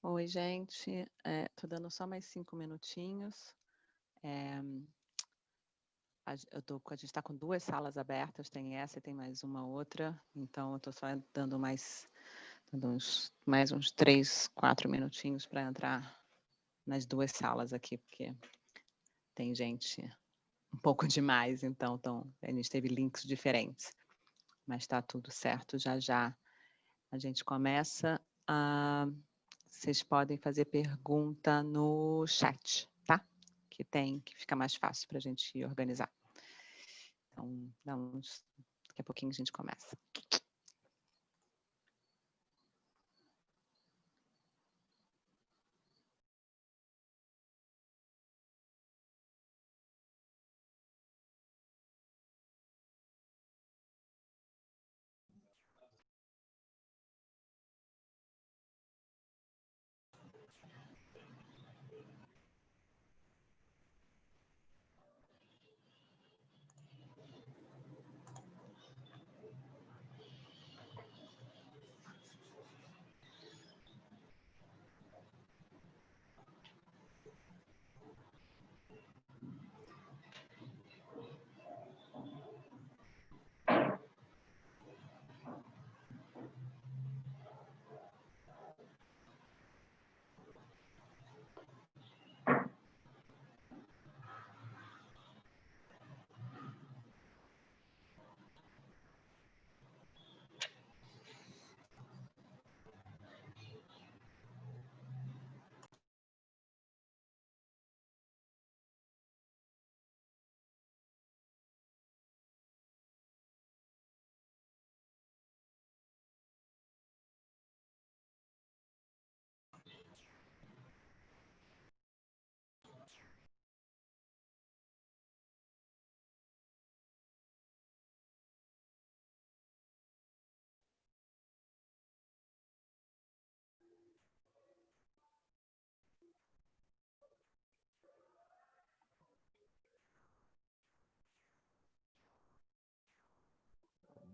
Oi, gente. Tô dando só mais 5 minutinhos. A gente está com 2 salas abertas, tem essa e tem mais uma outra, então eu estou só dando mais uns 3, 4 minutinhos para entrar nas 2 salas aqui, porque tem gente um pouco demais, então a gente teve links diferentes, mas está tudo certo. Já já a gente começa. Vocês podem fazer pergunta no chat, tá? Que fica mais fácil para a gente organizar. Então, daqui a pouquinho a gente começa.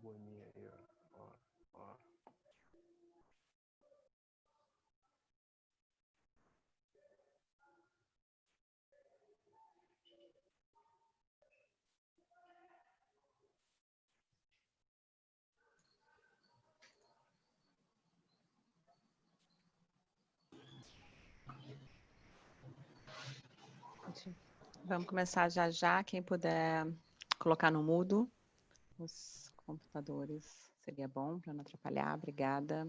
Boninha aí, ó. Vamos começar já já. Quem puder colocar no mudo os computadores seria bom, para não atrapalhar. Obrigada.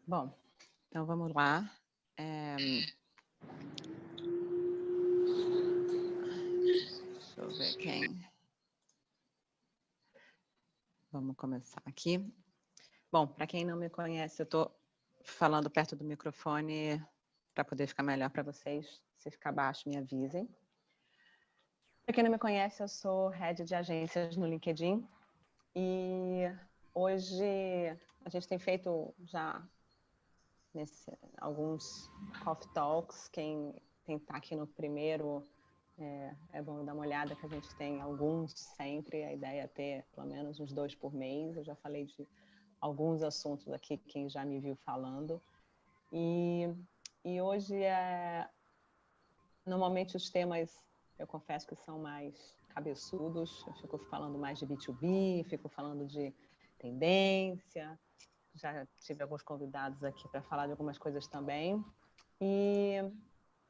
Bom, então vamos lá. Deixa eu ver quem. Vamos começar aqui. Bom, para quem não me conhece, eu estou falando perto do microfone para poder ficar melhor para vocês. Se ficar baixo, me avisem. Para quem não me conhece, eu sou head de agências no LinkedIn e hoje a gente tem feito já alguns coffee talks. Quem está aqui no primeiro, é bom dar uma olhada, que a gente tem alguns sempre. A ideia é ter pelo menos uns 2 por mês. Eu já falei de alguns assuntos aqui, quem já me viu falando. E hoje, normalmente os temas, eu confesso que são mais cabeçudos. Eu fico falando mais de B2B, fico falando de tendência. Já tive alguns convidados aqui para falar de algumas coisas também. E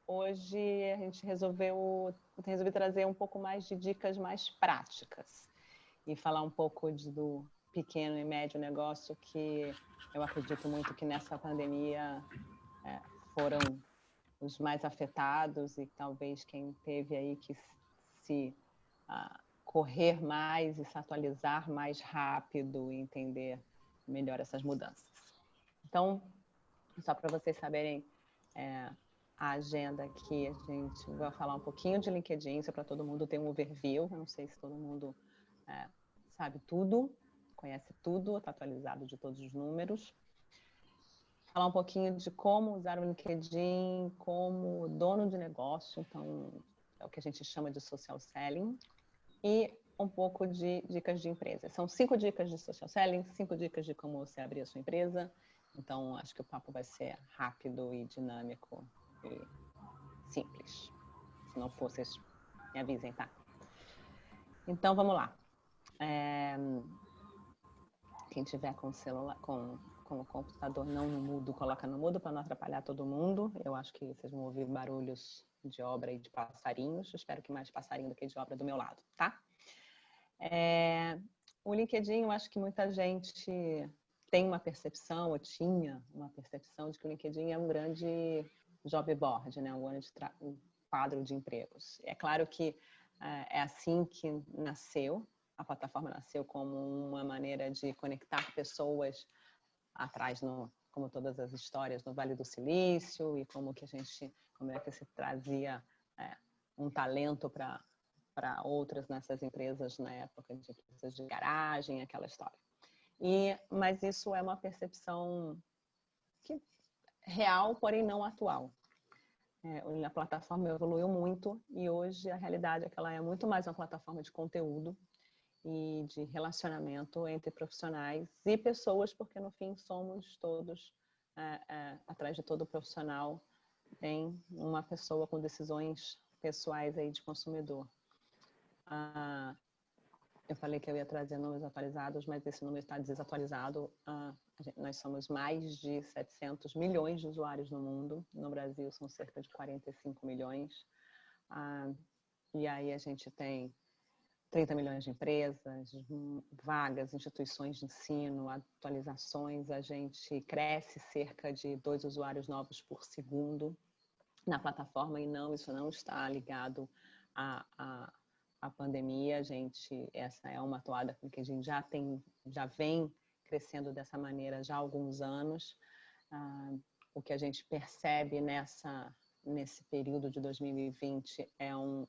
hoje a gente resolvi trazer um pouco mais de dicas mais práticas e falar um pouco do pequeno e médio negócio, que eu acredito muito que nessa pandemia foram os mais afetados e talvez quem teve aí que se correr mais e se atualizar mais rápido e entender melhor essas mudanças. Então, só para vocês saberem a agenda aqui, a gente vai falar um pouquinho de LinkedIn, para todo mundo ter um overview. Eu não sei se todo mundo sabe tudo, conhece tudo, está atualizado de todos os números. Falar um pouquinho de como usar o LinkedIn como dono de negócio, então é o que a gente chama de social selling, e um pouco de dicas de empresa. São 5 dicas de social selling, 5 dicas de como você abrir a sua empresa. Então, acho que o papo vai ser rápido e dinâmico e simples. Se não for, vocês me avisem, tá? Então, vamos lá. Quem tiver com o celular, com o computador não no mudo, coloca no mudo para não atrapalhar todo mundo. Eu acho que vocês vão ouvir barulhos de obra e de passarinhos. Espero que mais passarinho do que de obra do meu lado, tá? O LinkedIn, eu acho que muita gente tem uma percepção, ou tinha uma percepção de que o LinkedIn é um grande job board, né? Um grande quadro de empregos. É claro que é assim que nasceu. A plataforma nasceu como uma maneira de conectar pessoas atrás, como todas as histórias, no Vale do Silício, e como é que se trazia um talento para outras nessas empresas na época de empresas de garagem, aquela história. Mas isso é uma percepção real, porém não atual. A plataforma evoluiu muito e hoje a realidade é que ela é muito mais uma plataforma de conteúdo e de relacionamento entre profissionais e pessoas, porque no fim somos todos, atrás de todo profissional, tem uma pessoa com decisões pessoais aí de consumidor. Eu falei que eu ia trazer números atualizados, mas esse número está desatualizado. Nós somos mais de 700 milhões de usuários no mundo. No Brasil são cerca de 45 milhões. E aí a gente tem 30 milhões de empresas, vagas, instituições de ensino, atualizações. A gente cresce cerca de 2 usuários novos por segundo na plataforma, e isso não está ligado à pandemia. Essa é uma toada que a gente já vem crescendo dessa maneira já há alguns anos. O que a gente percebe nesse período de 2020 é um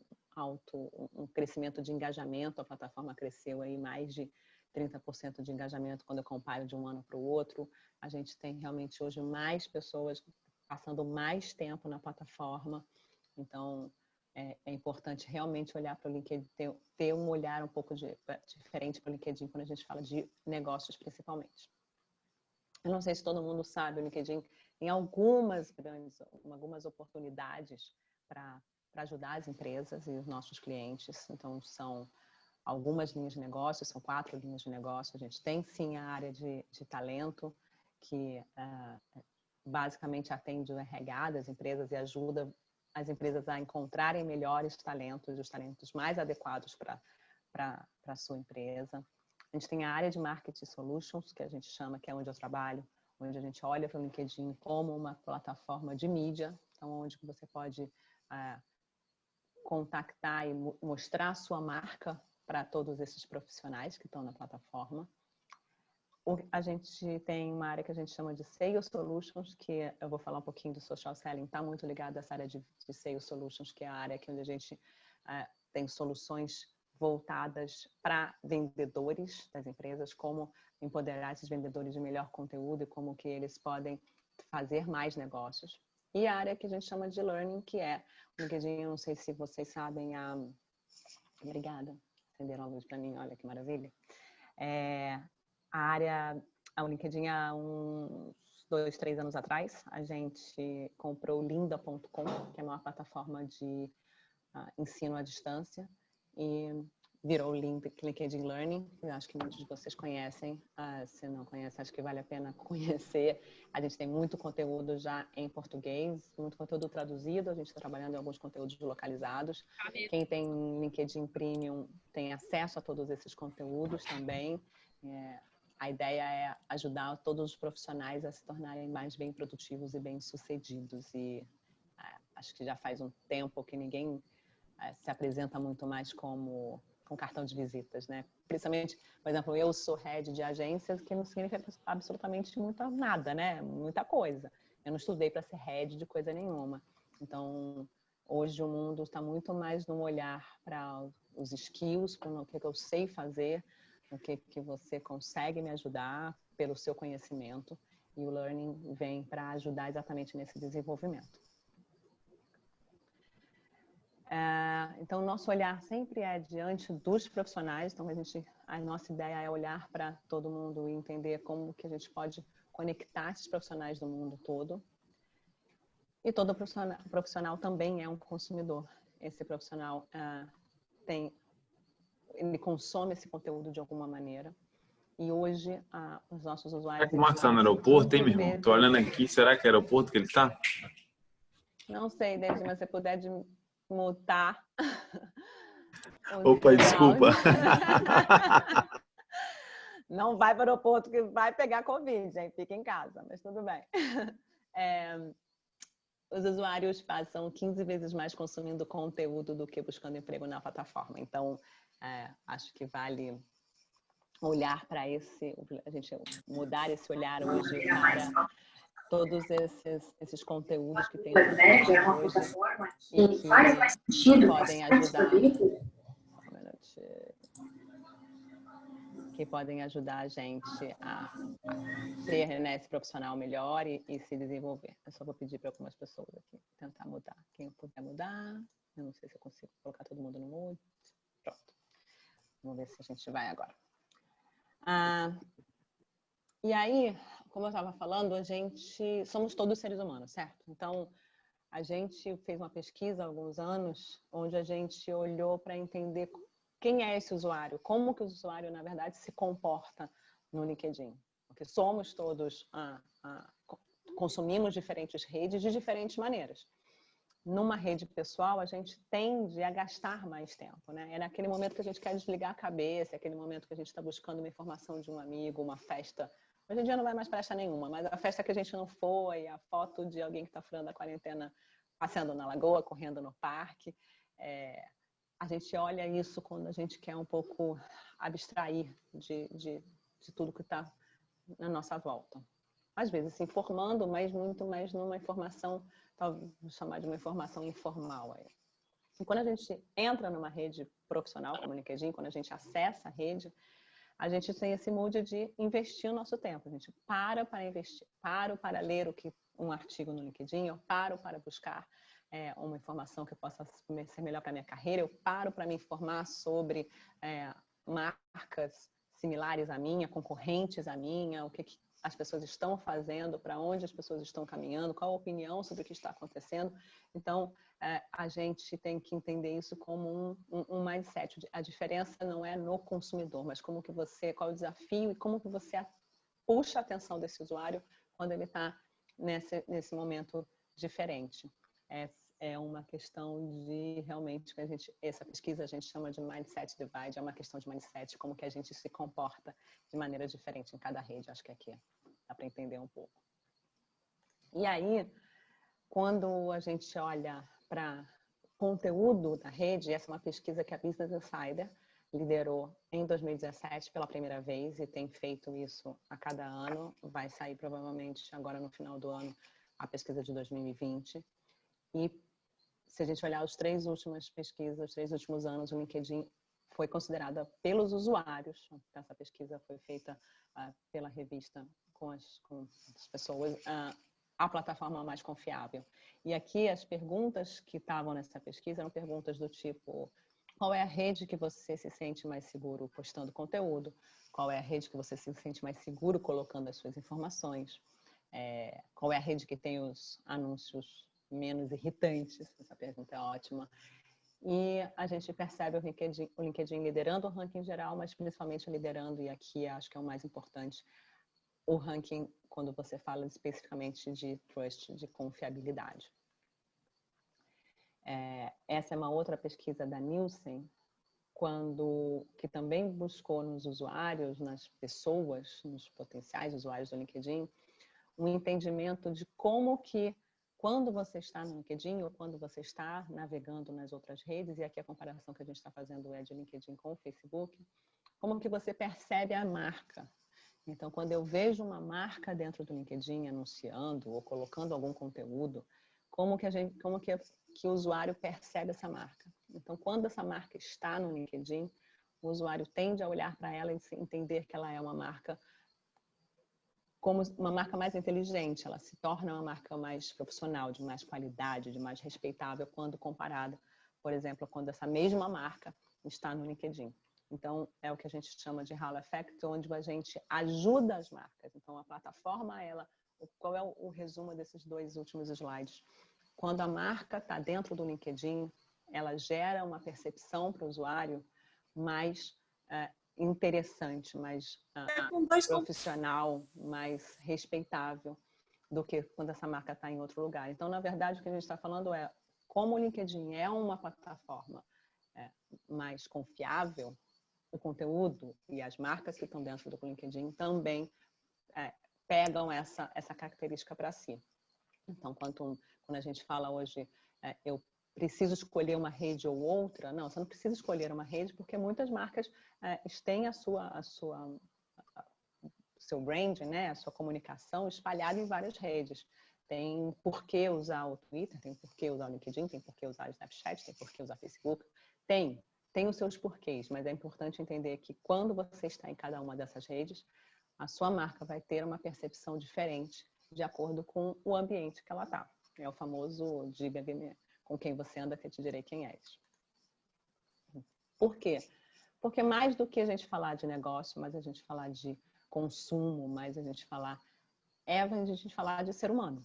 crescimento de engajamento. A plataforma cresceu aí mais de 30% de engajamento quando eu comparo de um ano para o outro. A gente tem realmente hoje mais pessoas passando mais tempo na plataforma. Então, é importante realmente olhar para o LinkedIn, ter um olhar um pouco diferente para o LinkedIn quando a gente fala de negócios, principalmente. Eu não sei se todo mundo sabe, o LinkedIn tem algumas oportunidades para ajudar as empresas e os nossos clientes. Então, são algumas linhas de negócio, são 4 linhas de negócio. A gente tem, sim, a área de talento, que basicamente atende o RH das empresas e ajuda as empresas a encontrarem melhores talentos, os talentos mais adequados para a sua empresa. A gente tem a área de Marketing Solutions, que a gente chama, que é onde eu trabalho, onde a gente olha para o LinkedIn como uma plataforma de mídia, então onde você pode contactar e mostrar a sua marca para todos esses profissionais que estão na plataforma. A gente tem uma área que a gente chama de Sales Solutions, que eu vou falar um pouquinho do social selling, está muito ligado a essa área de Sales Solutions, que é a área onde a gente tem soluções voltadas para vendedores das empresas, como empoderar esses vendedores de melhor conteúdo e como que eles podem fazer mais negócios. E a área que a gente chama de learning, que é o LinkedIn, eu não sei se vocês sabem, obrigada, acenderam a luz para mim, olha que maravilha. O LinkedIn, há uns 2, 3 anos atrás, a gente comprou o lynda.com, que é uma plataforma de ensino à distância, e virou o LinkedIn Learning. Eu acho que muitos de vocês conhecem. Se não conhece, acho que vale a pena conhecer. A gente tem muito conteúdo já em português, muito conteúdo traduzido. A gente está trabalhando em alguns conteúdos localizados. Quem tem LinkedIn Premium tem acesso a todos esses conteúdos também. A ideia é ajudar todos os profissionais a se tornarem mais bem produtivos e bem-sucedidos. E acho que já faz um tempo que ninguém se apresenta muito mais com cartão de visitas, né? Principalmente, por exemplo, eu sou head de agências, que não significa absolutamente nada, né? Muita coisa. Eu não estudei para ser head de coisa nenhuma. Então, hoje o mundo está muito mais num olhar para os skills, para o que eu sei fazer, o que você consegue me ajudar pelo seu conhecimento. E o learning vem para ajudar exatamente nesse desenvolvimento. Então, o nosso olhar sempre é diante dos profissionais. Então, a nossa ideia é olhar para todo mundo e entender como que a gente pode conectar esses profissionais do mundo todo. E todo profissional também é um consumidor. Esse profissional ele consome esse conteúdo de alguma maneira. E hoje, os nossos usuários... Será que o Marcos está no aeroporto, hein, meu irmão? Estou olhando aqui, será que é aeroporto que ele está? Não sei, David, mas você puder mutar... Opa, desculpa. Não vai para o aeroporto que vai pegar Covid, hein? Fica em casa, mas tudo bem. Os usuários passam 15 vezes mais consumindo conteúdo do que buscando emprego na plataforma. Então, acho que vale olhar para a gente mudar esse olhar hoje para todos esses conteúdos que tem hoje e que podem ajudar. Que podem ajudar a gente a ser, né, esse profissional melhor e se desenvolver. Eu só vou pedir para algumas pessoas aqui tentar mudar. Quem puder mudar, eu não sei se eu consigo colocar todo mundo no mute. Pronto. Vamos ver se a gente vai agora. E aí, como eu estava falando, somos todos seres humanos, certo? Então, a gente fez uma pesquisa há alguns anos, onde a gente olhou para entender quem é esse usuário, como que o usuário, na verdade, se comporta no LinkedIn. Porque somos todos, consumimos diferentes redes de diferentes maneiras. Numa rede pessoal, a gente tende a gastar mais tempo, né? É naquele momento que a gente quer desligar a cabeça, é aquele momento que a gente está buscando uma informação de um amigo, uma festa. Hoje em dia não vai mais festa nenhuma, mas a festa que a gente não foi, a foto de alguém que está furando a quarentena, passeando na lagoa, correndo no parque. A gente olha isso quando a gente quer um pouco abstrair de tudo que está na nossa volta. Às vezes se informando, mas muito mais numa informação, talvez chamar de uma informação informal. E quando a gente entra numa rede profissional como o LinkedIn, quando a gente acessa a rede, a gente tem esse mood de investir o nosso tempo. A gente para investir, paro para ler um artigo no LinkedIn, eu paro para buscar uma informação que possa ser melhor para a minha carreira, eu paro para me informar sobre marcas similares à minha, concorrentes à minha, o que as pessoas estão fazendo, para onde as pessoas estão caminhando, qual a opinião sobre o que está acontecendo. Então, a gente tem que entender isso como um mindset. A diferença não é no consumidor, mas qual o desafio e como que você puxa a atenção desse usuário quando ele está nesse momento diferente. É uma questão de realmente, essa pesquisa a gente chama de mindset divide, é uma questão de mindset, como que a gente se comporta de maneira diferente em cada rede. Acho que aqui dá para entender um pouco. E aí, quando a gente olha para conteúdo da rede, essa é uma pesquisa que a Business Insider liderou em 2017 pela primeira vez e tem feito isso a cada ano. Vai sair provavelmente agora no final do ano a pesquisa de 2020. E se a gente olhar as 3 últimas pesquisas, os 3 últimos anos, o LinkedIn foi considerada pelos usuários. Essa pesquisa foi feita pela revista com as pessoas, a plataforma mais confiável. E aqui as perguntas que estavam nessa pesquisa eram perguntas do tipo: qual é a rede que você se sente mais seguro postando conteúdo? Qual é a rede que você se sente mais seguro colocando as suas informações? Qual é a rede que tem os anúncios menos irritantes? Essa pergunta é ótima. E a gente percebe o LinkedIn liderando o ranking geral, mas principalmente liderando, e aqui acho que é o mais importante, o ranking quando você fala especificamente de trust, de confiabilidade. Essa é uma outra pesquisa da Nielsen, que também buscou nos usuários, nas pessoas, nos potenciais usuários do LinkedIn, um entendimento de como que, quando você está no LinkedIn ou quando você está navegando nas outras redes, e aqui a comparação que a gente está fazendo é de LinkedIn com o Facebook, como que você percebe a marca. Então, quando eu vejo uma marca dentro do LinkedIn anunciando ou colocando algum conteúdo, que o usuário percebe essa marca. Então, quando essa marca está no LinkedIn, o usuário tende a olhar para ela e entender que ela é uma marca como uma marca mais inteligente, ela se torna uma marca mais profissional, de mais qualidade, de mais respeitável quando comparada, por exemplo, quando essa mesma marca está no LinkedIn. Então, é o que a gente chama de Halo Effect, onde a gente ajuda as marcas. Então, a plataforma, qual é o resumo desses 2 últimos slides? Quando a marca está dentro do LinkedIn, ela gera uma percepção para o usuário mais interessante, mais profissional, mais respeitável do que quando essa marca está em outro lugar. Então, na verdade, o que a gente está falando é como o LinkedIn é uma plataforma mais confiável, o conteúdo e as marcas que estão dentro do LinkedIn também pegam essa característica para si. Então, quando a gente fala hoje, eu preciso escolher uma rede ou outra, não, você não precisa escolher uma rede, porque muitas marcas têm seu branding, né, a sua comunicação espalhada em várias redes. Tem por que usar o Twitter, tem por que usar o LinkedIn, tem por que usar o Snapchat, tem por que usar o Facebook. Tem os seus porquês, mas é importante entender que quando você está em cada uma dessas redes, a sua marca vai ter uma percepção diferente de acordo com o ambiente que ela está. É o famoso diga-me com quem você anda que eu te direi quem és. Por quê? Porque mais do que a gente falar de negócio, mais a gente falar de consumo, mais a gente falar de ser humano.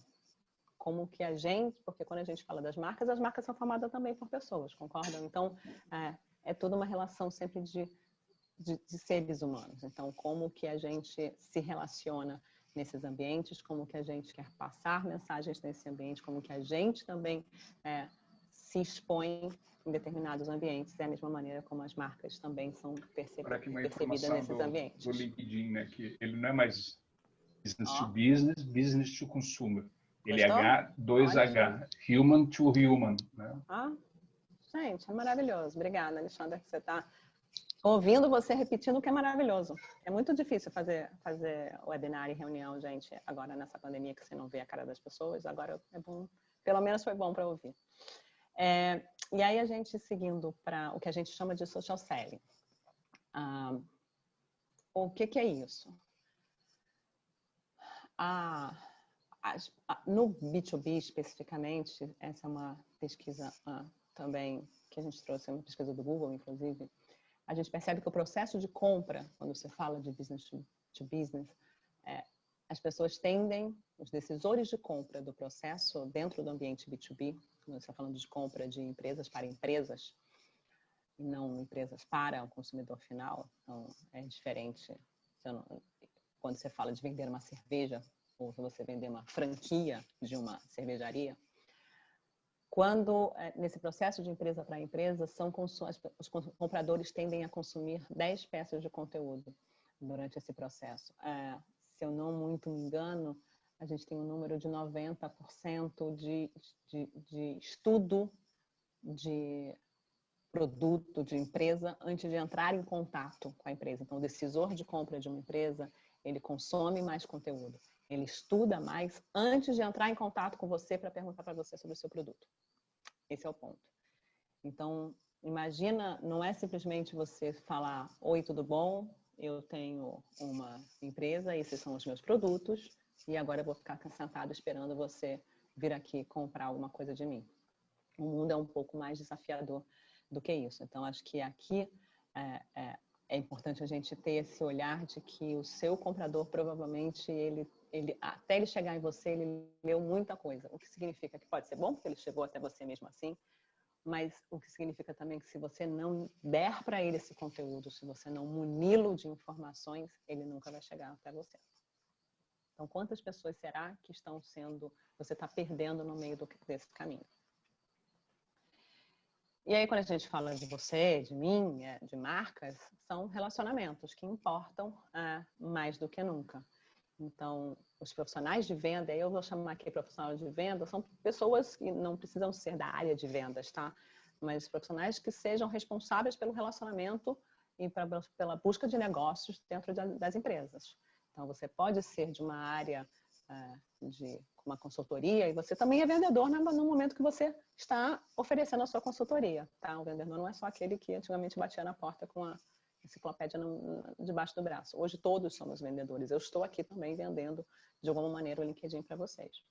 Como que porque quando a gente fala das marcas, as marcas são formadas também por pessoas, concordam? Então, é toda uma relação sempre de seres humanos. Então, como que a gente se relaciona nesses ambientes, como que a gente quer passar mensagens nesse ambiente, como que a gente também se expõe em determinados ambientes, da mesma maneira como as marcas também são percebidas nesses ambientes. Do LinkedIn, né, que ele não é mais business to business, business to consumer. Ele é H2H, human to human. Né? Gente, é maravilhoso. Obrigada, Alexandra, que você está ouvindo você repetindo, o que é maravilhoso. É muito difícil fazer webinar e reunião, gente, agora nessa pandemia que você não vê a cara das pessoas, agora é bom, pelo menos foi bom para ouvir. E aí a gente seguindo para o que a gente chama de social selling. O que é isso? No B2B especificamente, essa é uma pesquisa também que a gente trouxe, uma pesquisa do Google, inclusive, a gente percebe que o processo de compra, quando você fala de business to business, as pessoas tendem, os decisores de compra do processo dentro do ambiente B2B, quando você está falando de compra de empresas para empresas, e não empresas para o consumidor final, então é diferente quando você fala de vender uma cerveja ou se você vender uma franquia de uma cervejaria. Quando, nesse processo de empresa para empresa, os compradores tendem a consumir 10 peças de conteúdo durante esse processo. Se eu não muito me engano, a gente tem um número de 90% de estudo de produto, de empresa, antes de entrar em contato com a empresa. Então, o decisor de compra de uma empresa, ele consome mais conteúdo. Ele estuda mais antes de entrar em contato com você para perguntar para você sobre o seu produto. Esse é o ponto. Então, imagina, não é simplesmente você falar, oi, tudo bom? Eu tenho uma empresa, esses são os meus produtos, e agora eu vou ficar sentado esperando você vir aqui comprar alguma coisa de mim. O mundo é um pouco mais desafiador do que isso. Então, acho que aqui é importante a gente ter esse olhar de que o seu comprador, provavelmente, até ele chegar em você, ele leu muita coisa. O que significa que pode ser bom, porque ele chegou até você mesmo assim, mas o que significa também que se você não der para ele esse conteúdo, se você não muni-lo de informações, ele nunca vai chegar até você. Então, quantas pessoas será que você está perdendo no meio desse caminho? E aí, quando a gente fala de você, de mim, de marcas, são relacionamentos que importam mais do que nunca. Então, os profissionais de venda, eu vou chamar aqui profissionais de venda, são pessoas que não precisam ser da área de vendas, tá? Mas profissionais que sejam responsáveis pelo relacionamento e pela busca de negócios dentro das empresas. Então, você pode ser de uma área de uma consultoria, e você também é vendedor no momento que você está oferecendo a sua consultoria, tá? O vendedor não é só aquele que antigamente batia na porta com a enciclopédia debaixo do braço. Hoje todos somos vendedores. Eu estou aqui também vendendo, de alguma maneira, o LinkedIn para vocês.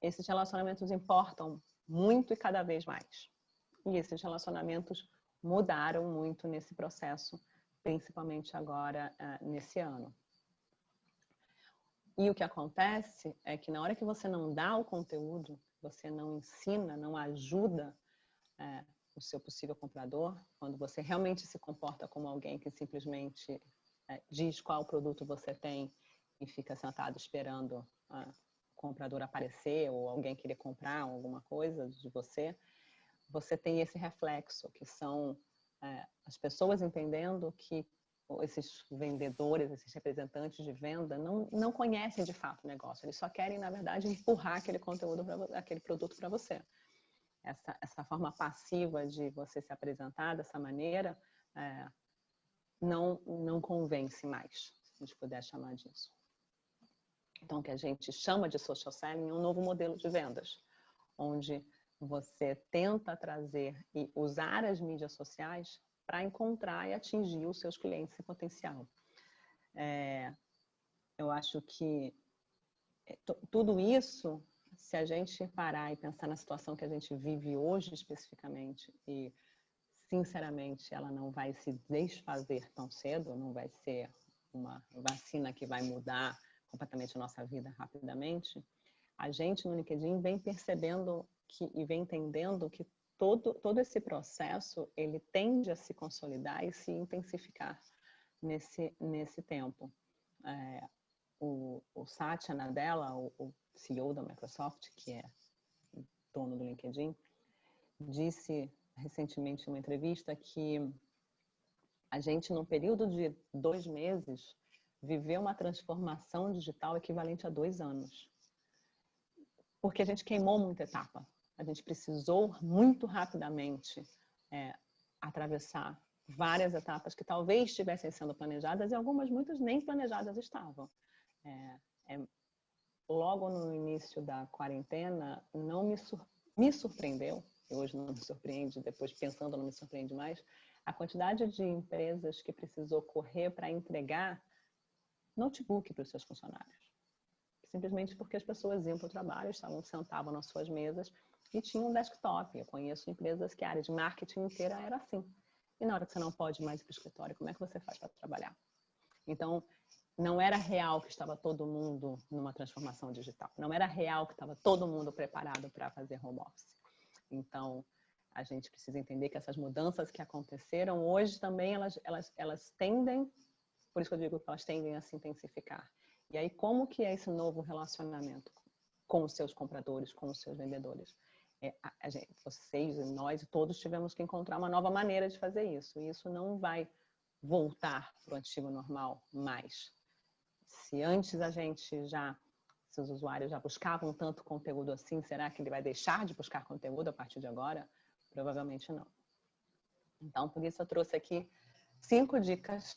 Esses relacionamentos importam muito e cada vez mais. E esses relacionamentos mudaram muito nesse processo, principalmente agora, nesse ano. E o que acontece é que na hora que você não dá o conteúdo, você não ensina, não ajuda o seu possível comprador, quando você realmente se comporta como alguém que simplesmente diz qual produto você tem e fica sentado esperando o comprador aparecer ou alguém querer comprar alguma coisa de você, você tem esse reflexo, que são as pessoas entendendo que esses vendedores, esses representantes de venda não conhecem de fato o negócio. Eles só querem, na verdade, empurrar aquele conteúdo, aquele produto para você. Essa forma passiva de você se apresentar dessa maneira não convence mais, se a gente puder chamar disso. Então, o que a gente chama de social selling é um novo modelo de vendas, onde você tenta trazer e usar as mídias sociais para encontrar e atingir os seus clientes em potencial. Eu acho que tudo isso, se a gente parar e pensar na situação que a gente vive hoje especificamente, e sinceramente ela não vai se desfazer tão cedo, não vai ser uma vacina que vai mudar completamente a nossa vida rapidamente, a gente no LinkedIn vem percebendo e vem entendendo que todo esse processo, ele tende a se consolidar e se intensificar nesse tempo. O Satya Nadella, o CEO da Microsoft, que é dono do LinkedIn, disse recentemente em uma entrevista que a gente, num período de 2 meses, viveu uma transformação digital equivalente a 2 anos. Porque a gente queimou muita etapa. A gente precisou muito rapidamente atravessar várias etapas que talvez estivessem sendo planejadas e muitas nem planejadas estavam. Logo no início da quarentena, não me surpreendeu, e hoje não me surpreende, depois pensando não me surpreende mais, a quantidade de empresas que precisou correr para entregar notebook para os seus funcionários. Simplesmente porque as pessoas iam para o trabalho, sentavam nas suas mesas e tinham um desktop. Eu conheço empresas que a área de marketing inteira era assim. E na hora que você não pode mais ir para o escritório, como é que você faz para trabalhar? Então, não era real que estava todo mundo numa transformação digital. Não era real que estava todo mundo preparado para fazer home office. Então, a gente precisa entender que essas mudanças que aconteceram hoje também, elas tendem, por isso que eu digo que elas tendem a se intensificar. E aí, como que é esse novo relacionamento com os seus compradores, com os seus vendedores? Vocês e nós, todos tivemos que encontrar uma nova maneira de fazer isso. E isso não vai voltar para o antigo normal mais. Se antes se os usuários já buscavam tanto conteúdo assim, será que ele vai deixar de buscar conteúdo a partir de agora? Provavelmente não. Então, por isso eu trouxe aqui 5 dicas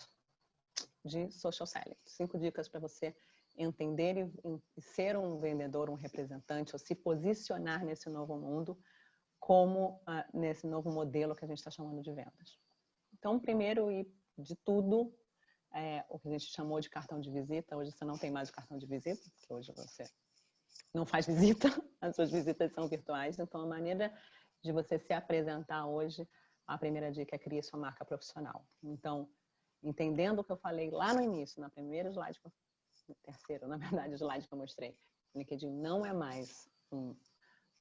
de social selling. 5 dicas para você entender e ser um vendedor, um representante, ou se posicionar nesse novo mundo como nesse novo modelo que a gente está chamando de vendas. Então, primeiro e de tudo, o que a gente chamou de cartão de visita. Hoje você não tem mais o cartão de visita, porque hoje você não faz visita, as suas visitas são virtuais. Então, a maneira de você se apresentar hoje, a primeira dica é criar sua marca profissional. Então, entendendo o que eu falei lá no início, na primeira slide, no terceiro, na verdade, slide que eu mostrei, o LinkedIn não é mais um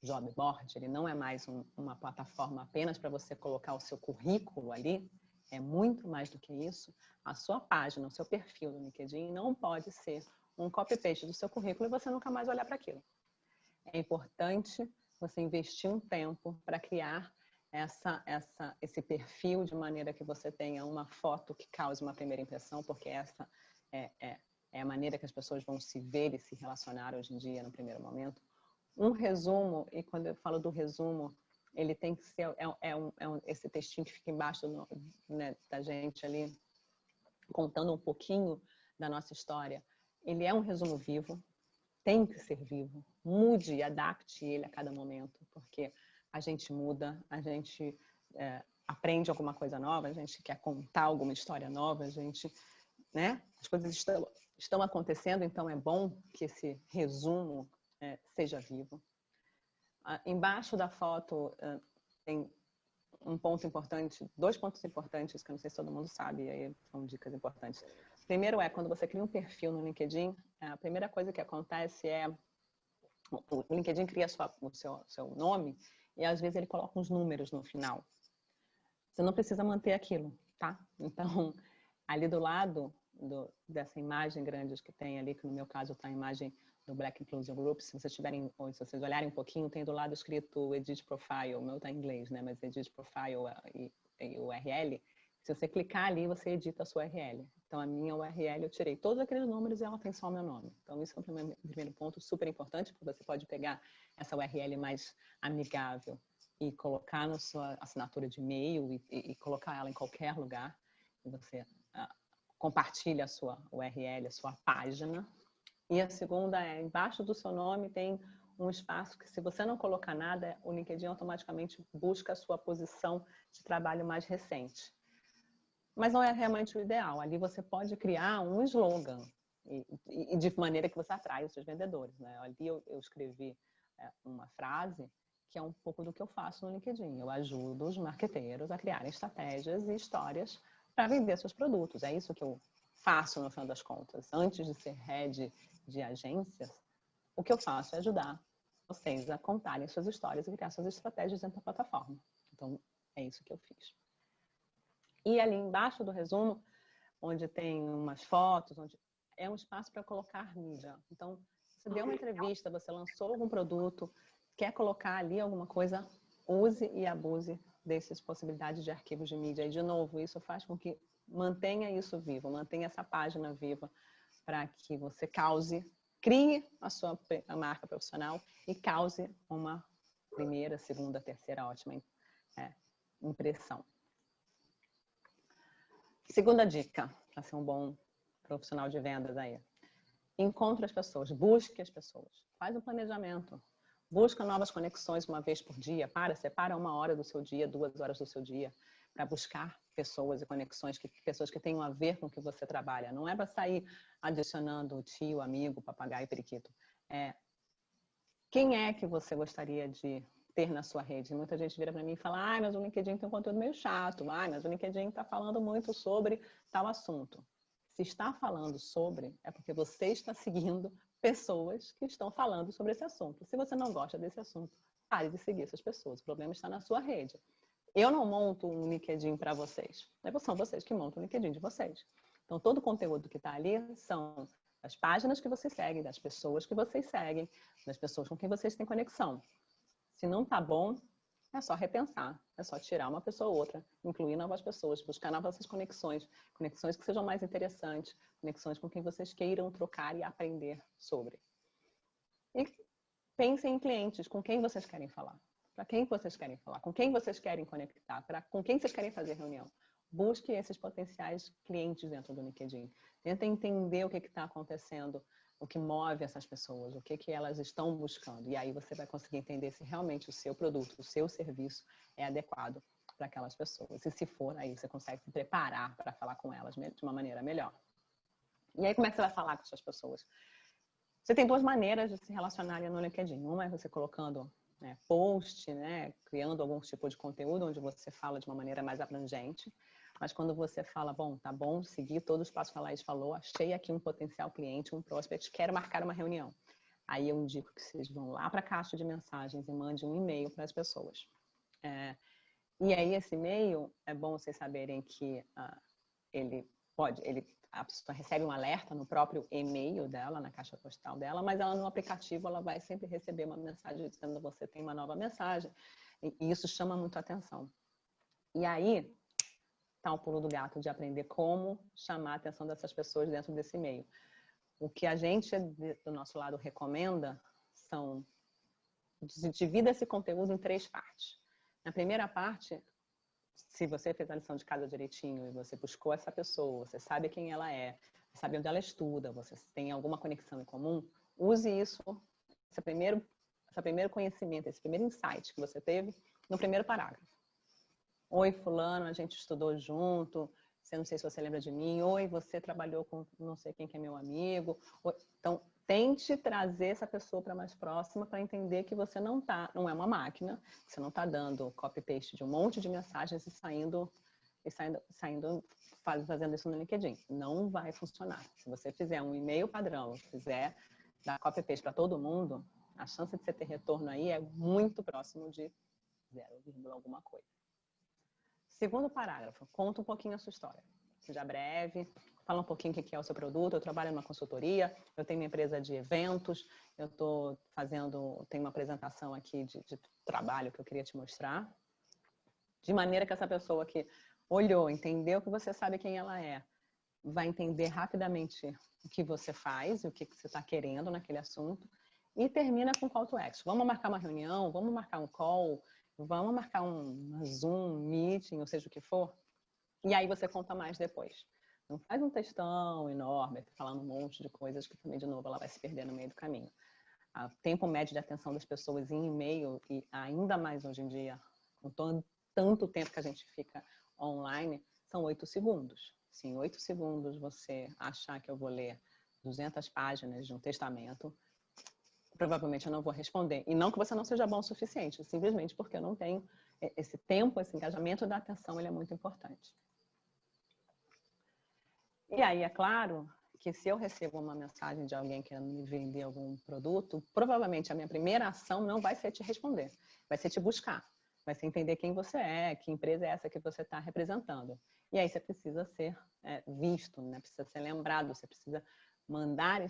job board, ele não é mais uma plataforma apenas para você colocar o seu currículo ali, é muito mais do que isso. A sua página, o seu perfil do LinkedIn não pode ser um copy-paste do seu currículo e você nunca mais olhar para aquilo. É importante você investir um tempo para criar esse perfil de maneira que você tenha uma foto que cause uma primeira impressão, porque essa é a maneira que as pessoas vão se ver e se relacionar hoje em dia no primeiro momento. Um resumo, e quando eu falo do resumo, ele tem que ser esse textinho que fica embaixo da gente ali, contando um pouquinho da nossa história. Ele é um resumo vivo, tem que ser vivo. Mude e adapte ele a cada momento, porque a gente muda, a gente aprende alguma coisa nova, a gente quer contar alguma história nova, a gente, né? As coisas estão acontecendo, então é bom que esse resumo seja vivo. Embaixo da foto tem um ponto importante, 2 pontos importantes, que eu não sei se todo mundo sabe, e aí são dicas importantes. Primeiro quando você cria um perfil no LinkedIn, a primeira coisa que acontece o LinkedIn cria o seu nome e às vezes ele coloca uns números no final. Você não precisa manter aquilo, tá? Então, ali do lado dessa imagem grande que tem ali, que no meu caso está a imagem do Black Inclusion Group, se vocês olharem um pouquinho, tem do lado escrito Edit Profile, o meu está em inglês, né? Mas Edit Profile e URL, se você clicar ali, você edita a sua URL. Então, a minha URL, eu tirei todos aqueles números e ela tem só o meu nome. Então, isso é um primeiro ponto super importante, porque você pode pegar essa URL mais amigável e colocar na sua assinatura de e-mail e colocar ela em qualquer lugar. E você compartilha a sua URL, a sua página. E a segunda embaixo do seu nome tem um espaço que, se você não colocar nada, o LinkedIn automaticamente busca a sua posição de trabalho mais recente. Mas não é realmente o ideal. Ali você pode criar um slogan e de maneira que você atrai os seus vendedores, né? Ali eu escrevi uma frase que é um pouco do que eu faço no LinkedIn. Eu ajudo os marqueteiros a criarem estratégias e histórias para vender seus produtos. É isso que eu faço, no final das contas. Antes de ser head de agências, o que eu faço é ajudar vocês a contarem suas histórias e criar suas estratégias dentro da plataforma. Então, é isso que eu fiz. E ali embaixo do resumo, onde tem umas fotos, onde é um espaço para colocar mídia. Então, você deu uma entrevista, você lançou algum produto, quer colocar ali alguma coisa, use e abuse dessas possibilidades de arquivos de mídia. E, de novo, isso faz com que mantenha isso vivo, mantenha essa página viva, para que você crie a marca profissional e cause uma primeira, segunda, terceira ótima impressão. Segunda dica, para ser um bom profissional de vendas aí. Encontre as pessoas, busque as pessoas. Faz um planejamento. Busca novas conexões uma vez por dia. Separa 1 hora do seu dia, 2 horas do seu dia, para buscar pessoas e conexões, pessoas que tenham a ver com o que você trabalha. Não é para sair adicionando tio, amigo, papagaio, periquito. Quem é que você gostaria de ter na sua rede? Muita gente vira para mim e fala, mas o LinkedIn tem um conteúdo meio chato. Mas o LinkedIn está falando muito sobre tal assunto. Se está falando sobre, é porque você está seguindo pessoas que estão falando sobre esse assunto. Se você não gosta desse assunto, pare de seguir essas pessoas. O problema está na sua rede. Eu não monto um LinkedIn para vocês. São vocês que montam o LinkedIn de vocês. Então, todo o conteúdo que está ali são das páginas que vocês seguem, das pessoas que vocês seguem, das pessoas com quem vocês têm conexão. Se não está bom, é só repensar. É só tirar uma pessoa ou outra, incluir novas pessoas, buscar novas conexões, conexões que sejam mais interessantes, conexões com quem vocês queiram trocar e aprender sobre. E pensem em clientes, com quem vocês querem falar. Para quem vocês querem falar, com quem vocês querem conectar, com quem vocês querem fazer reunião. Busque esses potenciais clientes dentro do LinkedIn. Tenta entender o que está acontecendo, o que move essas pessoas, o que elas estão buscando. E aí você vai conseguir entender se realmente o seu produto, o seu serviço é adequado para aquelas pessoas. E se for, aí você consegue se preparar para falar com elas de uma maneira melhor. E aí como é que você vai falar com essas pessoas? Você tem 2 maneiras de se relacionar no LinkedIn. Uma é você colocando post, criando algum tipo de conteúdo onde você fala de uma maneira mais abrangente. Mas quando você fala, tá bom, segui todos os passos que a Laís falou, achei aqui um potencial cliente, um prospect, quero marcar uma reunião. Aí eu indico que vocês vão lá para a caixa de mensagens e mandem um e-mail para as pessoas. E aí esse e-mail, é bom vocês saberem que a pessoa recebe um alerta no próprio e-mail dela, na caixa postal dela, mas ela no aplicativo ela vai sempre receber uma mensagem dizendo que você tem uma nova mensagem. E isso chama muito a atenção. E aí está o pulo do gato de aprender como chamar a atenção dessas pessoas dentro desse e-mail. O que a gente, do nosso lado, recomenda são... Divida esse conteúdo em 3 partes. Na primeira parte, se você fez a lição de casa direitinho e você buscou essa pessoa, você sabe quem ela é, sabe onde ela estuda, você tem alguma conexão em comum, use isso, esse primeiro conhecimento, esse primeiro insight que você teve no primeiro parágrafo. Oi, fulano, a gente estudou junto, não sei se você lembra de mim. Oi, você trabalhou com não sei quem que é meu amigo. Então, tente trazer essa pessoa para mais próxima para entender que você não é uma máquina, você não está dando copy-paste de um monte de mensagens e fazendo isso no LinkedIn. Não vai funcionar. Se você fizer um e-mail padrão, fizer dar copy-paste para todo mundo, a chance de você ter retorno aí é muito próximo de 0, alguma coisa. Segundo parágrafo, conta um pouquinho a sua história. Seja breve, fala um pouquinho o que é o seu produto. Eu trabalho numa consultoria, eu tenho uma empresa de eventos, eu tenho uma apresentação aqui de trabalho que eu queria te mostrar. De maneira que essa pessoa que olhou, entendeu que você sabe quem ela é, vai entender rapidamente o que você faz, o que você está querendo naquele assunto, e termina com call to action. Vamos marcar uma reunião, vamos marcar um call, vamos marcar um Zoom, meeting, ou seja o que for, e aí você conta mais depois. Não faz um textão enorme, falando um monte de coisas que também, de novo, ela vai se perder no meio do caminho. O tempo médio de atenção das pessoas em e-mail, e ainda mais hoje em dia, com tanto tempo que a gente fica online, são 8 segundos. Se em 8 segundos você achar que eu vou ler 200 páginas de um testamento, provavelmente eu não vou responder. E não que você não seja bom o suficiente, simplesmente porque eu não tenho esse tempo, esse engajamento da atenção, ele é muito importante. E aí, é claro que se eu recebo uma mensagem de alguém querendo me vender algum produto, provavelmente a minha primeira ação não vai ser te responder, vai ser te buscar, vai ser entender quem você é, que empresa é essa que você está representando. E aí você precisa ser visto, né? Precisa ser lembrado, você precisa mandar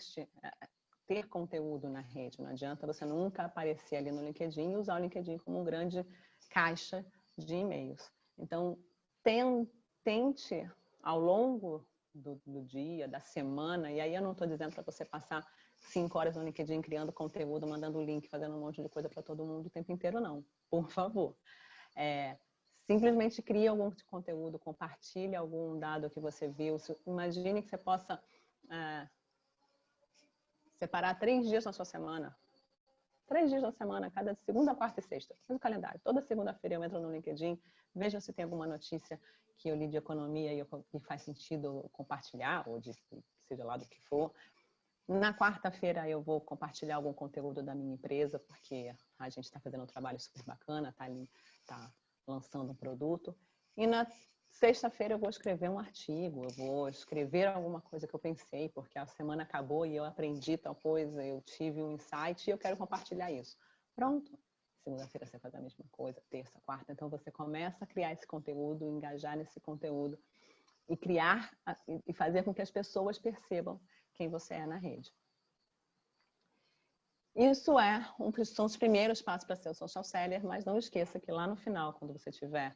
ter conteúdo na rede. Não adianta você nunca aparecer ali no LinkedIn e usar o LinkedIn como uma grande caixa de e-mails. Então, tente ao longo do dia, da semana, e aí eu não estou dizendo para você passar 5 horas no LinkedIn criando conteúdo, mandando link, fazendo um monte de coisa para todo mundo o tempo inteiro, não. Por favor. Simplesmente crie algum conteúdo, compartilhe algum dado que você viu. Imagine que você possa separar 3 dias na sua semana. 3 dias na semana, cada segunda, quarta e sexta. Faz o calendário. Toda segunda-feira eu entro no LinkedIn, vejo se tem alguma notícia que eu li de economia e faz sentido compartilhar, ou seja lá do que for. Na quarta-feira eu vou compartilhar algum conteúdo da minha empresa, porque a gente está fazendo um trabalho super bacana, está lançando um produto. E na sexta-feira eu vou escrever um artigo, eu vou escrever alguma coisa que eu pensei, porque a semana acabou e eu aprendi tal coisa, eu tive um insight e eu quero compartilhar isso. Pronto. Segunda-feira você faz a mesma coisa, terça, quarta. Então você começa a criar esse conteúdo, engajar nesse conteúdo e criar e fazer com que as pessoas percebam quem você é na rede. Isso são os primeiros passos para ser o social seller, mas não esqueça que lá no final, quando você tiver,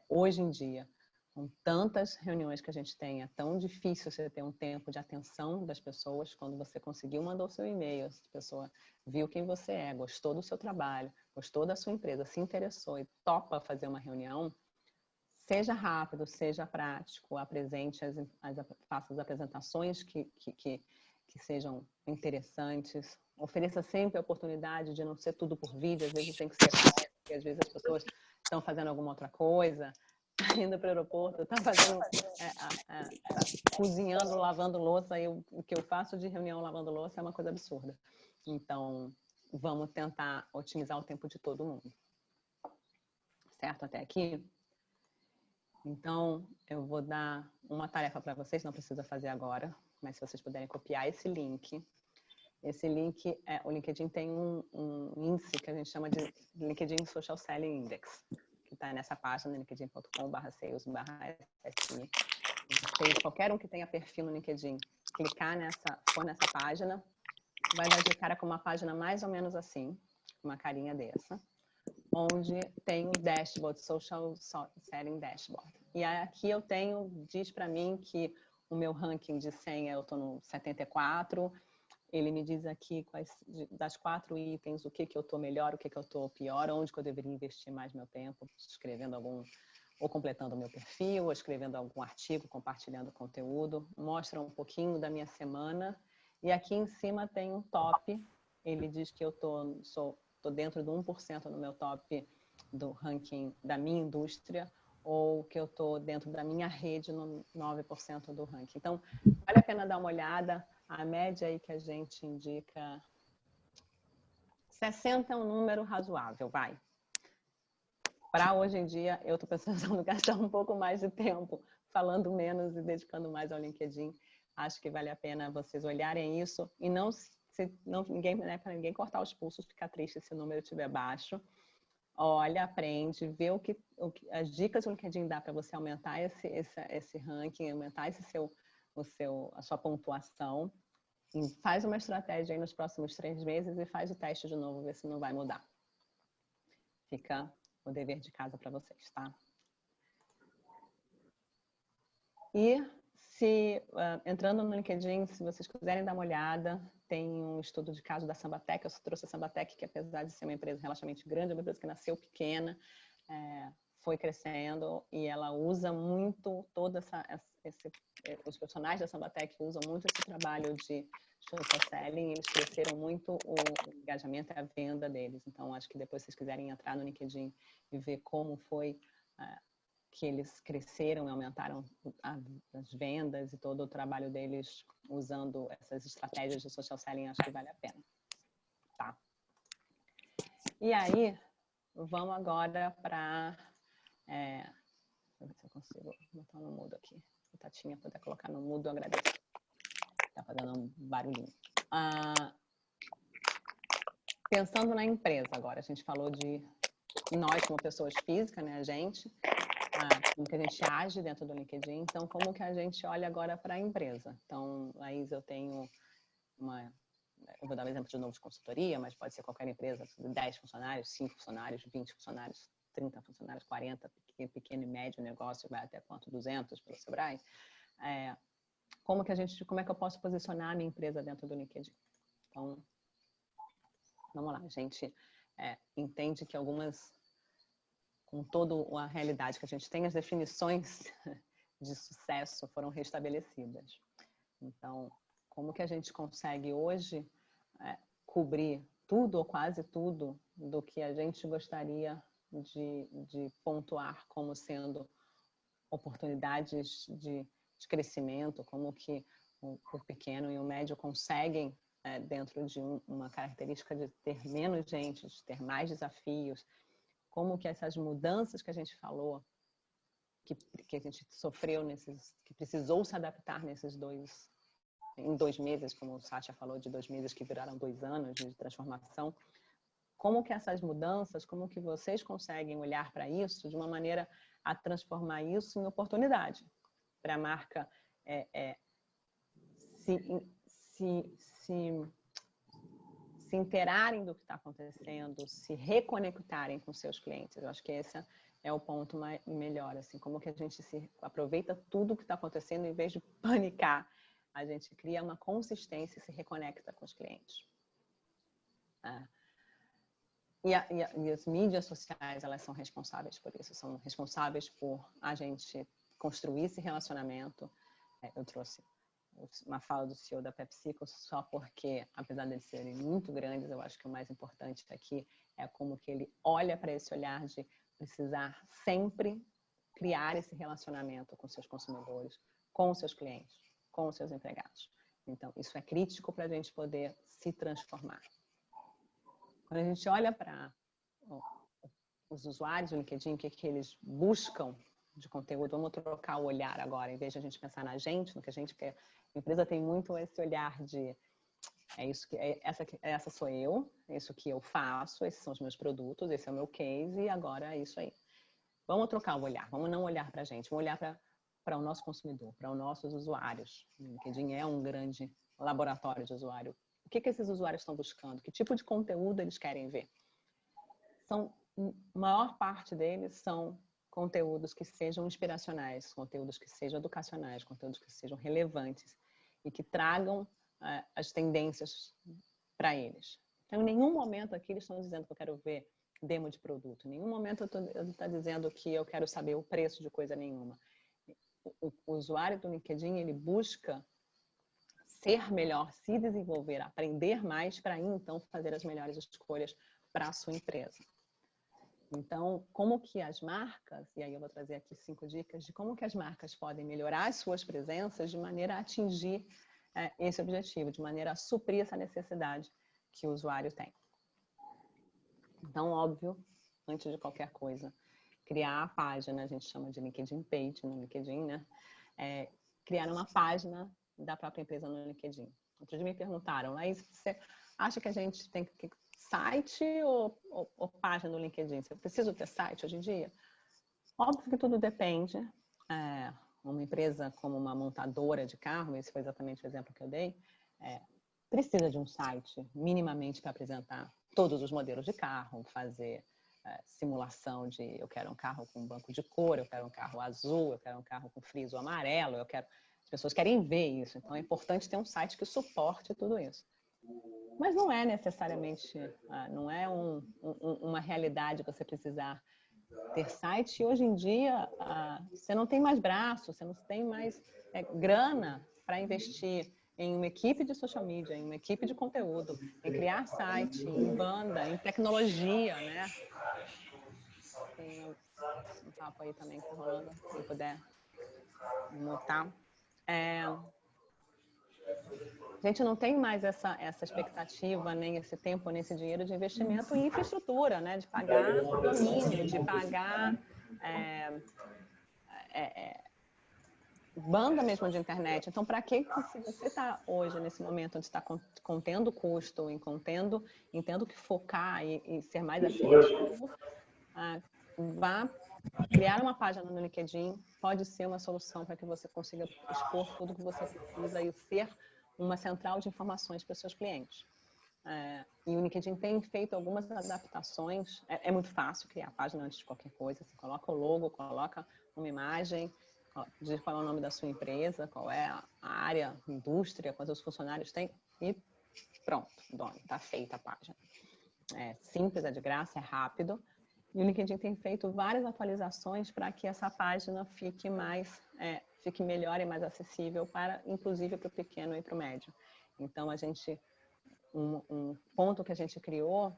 hoje em dia, com tantas reuniões que a gente tem, é tão difícil você ter um tempo de atenção das pessoas. Quando você conseguiu, mandou o seu e-mail, a pessoa viu quem você é, gostou do seu trabalho, gostou da sua empresa, se interessou e topa fazer uma reunião, seja rápido, seja prático, faça as apresentações que sejam interessantes, ofereça sempre a oportunidade de não ser tudo por vídeo, às vezes tem que ser rápido, porque às vezes as pessoas estão fazendo alguma outra coisa, indo para o aeroporto, estão fazendo, cozinhando, lavando louça, e o que eu faço de reunião lavando louça é uma coisa absurda. Então, vamos tentar otimizar o tempo de todo mundo. Certo até aqui? Então, eu vou dar uma tarefa para vocês, não precisa fazer agora, mas se vocês puderem copiar esse link. Esse link, o LinkedIn tem um índice que a gente chama de LinkedIn Social Selling Index, que está nessa página, linkedin.com/sales/SI. Qualquer um que tenha perfil no LinkedIn, for nessa página, vai dar de cara com uma página mais ou menos assim, uma carinha dessa, onde tem o dashboard, Social Selling Dashboard. E aqui diz para mim que o meu ranking de 100, eu estou no 74, ele me diz aqui das 4 itens, o que eu estou melhor, o que eu estou pior, onde que eu deveria investir mais meu tempo, escrevendo ou completando o meu perfil, ou escrevendo algum artigo, compartilhando conteúdo. Mostra um pouquinho da minha semana E aqui em cima tem um top. Ele diz que eu tô dentro do 1% no meu top do ranking da minha indústria, ou que eu tô dentro da minha rede no 9% do ranking. Então, vale a pena dar uma olhada. A média aí que a gente indica, 60 é um número razoável, vai. Para hoje em dia, eu estou pensando em gastar um pouco mais de tempo falando menos e dedicando mais ao LinkedIn. Acho que vale a pena vocês olharem isso e né, para ninguém cortar os pulsos, ficar triste se o número estiver baixo. Olha, aprende, vê as dicas que o LinkedIn dá para você aumentar esse ranking, aumentar a sua pontuação. E faz uma estratégia aí nos próximos 3 meses e faz o teste de novo, ver se não vai mudar. Fica o dever de casa para vocês, tá? E entrando no LinkedIn, se vocês quiserem dar uma olhada, tem um estudo de caso da Sambatec. Eu trouxe a Sambatec, que apesar de ser uma empresa relativamente grande, é uma empresa que nasceu pequena, foi crescendo e ela usa muito os profissionais da Sambatec usam muito esse trabalho de social selling, eles cresceram muito o engajamento e a venda deles. Então, acho que depois, se vocês quiserem entrar no LinkedIn e ver como foi que eles cresceram e aumentaram as vendas e todo o trabalho deles usando essas estratégias de social selling, acho que vale a pena. Tá? E aí, vamos agora para... deixa eu ver se eu consigo botar no mudo aqui. Se a Tatinha puder colocar no mudo, eu agradeço. Tá fazendo um barulhinho. Pensando na empresa agora, a gente falou de nós como pessoas físicas, né, a gente, como que a gente age dentro do LinkedIn, então como que a gente olha agora para a empresa. Então, Laís, eu tenho eu vou dar um exemplo de novo de consultoria, mas pode ser qualquer empresa, 10 funcionários, 5 funcionários, 20 funcionários, 30 funcionários, 40, pequeno e médio negócio, vai até quanto? 200 pelo Sebrae. Como é que eu posso posicionar a minha empresa dentro do LinkedIn? Então, vamos lá, a gente entende que com toda a realidade que a gente tem, as definições de sucesso foram restabelecidas. Então, como que a gente consegue hoje cobrir tudo ou quase tudo do que a gente gostaria de pontuar como sendo oportunidades de crescimento, como que o pequeno e o médio conseguem, dentro de uma característica de ter menos gente, de ter mais desafios, como que essas mudanças que a gente falou, que a gente sofreu que precisou se adaptar em 2 meses, como o Sátia falou, de 2 meses que viraram 2 anos de transformação, como que essas mudanças, como que vocês conseguem olhar para isso de uma maneira a transformar isso em oportunidade para a marca se interarem do que está acontecendo, se reconectarem com seus clientes. Eu acho que esse é o ponto melhor, assim, como que a gente se aproveita tudo que está acontecendo, em vez de panicar, a gente cria uma consistência e se reconecta com os clientes. E as mídias sociais, elas são responsáveis por isso, são responsáveis por a gente construir esse relacionamento. Eu trouxe uma fala do CEO da PepsiCo só porque, apesar de eles serem muito grandes, eu acho que o mais importante aqui é como que ele olha para esse olhar de precisar sempre criar esse relacionamento com seus consumidores, com seus clientes, com seus empregados. Então, isso é crítico para a gente poder se transformar. Quando a gente olha para os usuários do LinkedIn, o que eles buscam de conteúdo, vamos trocar o olhar agora, em vez de a gente pensar na gente, no que a gente quer. A empresa tem muito esse olhar de essa sou eu, é isso que eu faço, esses são os meus produtos, esse é o meu case e agora é isso aí. Vamos trocar o olhar, vamos não olhar para a gente, vamos olhar para o nosso consumidor, para os nossos usuários. O LinkedIn é um grande laboratório de usuário. O que esses usuários estão buscando? Que tipo de conteúdo eles querem ver? A maior parte deles são conteúdos que sejam inspiracionais, conteúdos que sejam educacionais, conteúdos que sejam relevantes e que tragam as tendências para eles. Então, em nenhum momento aqui eles estão dizendo que eu quero ver demo de produto. Em nenhum momento eu estou dizendo que eu quero saber o preço de coisa nenhuma. O usuário do LinkedIn, ele busca ser melhor, se desenvolver, aprender mais para então fazer as melhores escolhas para a sua empresa. Então, como que as marcas, e aí eu vou trazer aqui 5 dicas de como que as marcas podem melhorar as suas presenças de maneira a atingir esse objetivo, de maneira a suprir essa necessidade que o usuário tem. Então, óbvio, antes de qualquer coisa, criar a página, a gente chama de LinkedIn Page no LinkedIn, né? Criar uma página da própria empresa no LinkedIn. Outro dia me perguntaram, Laís, você acha que a gente tem que site ou página no LinkedIn? Você precisa ter site hoje em dia? Óbvio que tudo depende. Uma empresa como uma montadora de carro, esse foi exatamente o exemplo que eu dei, precisa de um site minimamente para apresentar todos os modelos de carro, fazer simulação de eu quero um carro com banco de cor, eu quero um carro azul, eu quero um carro com friso amarelo, as pessoas querem ver isso. Então é importante ter um site que suporte tudo isso. Mas não é necessariamente, não é uma realidade você precisar ter site. E hoje em dia, você não tem mais braço, você não tem mais grana para investir em uma equipe de social media, em uma equipe de conteúdo, em criar site, em banda, em tecnologia, né? Tem um papo aí também que tá rolando, se puder mutar. A gente não tem mais essa expectativa, nem esse tempo, nem esse dinheiro de investimento em infraestrutura, né? De pagar domínio, de pagar banda mesmo de internet. Então, para que se você está hoje, nesse momento, onde está contendo custo, entendo que focar e ser mais assertivo, vá criar uma página no LinkedIn pode ser uma solução para que você consiga expor tudo que você precisa e ser uma central de informações para os seus clientes. E o LinkedIn tem feito algumas adaptações. É muito fácil criar a página antes de qualquer coisa. Você coloca o logo, coloca uma imagem, diz qual é o nome da sua empresa, qual é a área, indústria, quantos funcionários tem e pronto, está feita a página. É simples, é de graça, é rápido. E o LinkedIn tem feito várias atualizações para que essa página fique melhor e mais acessível inclusive para o pequeno e para o médio. Então, um ponto que a gente criou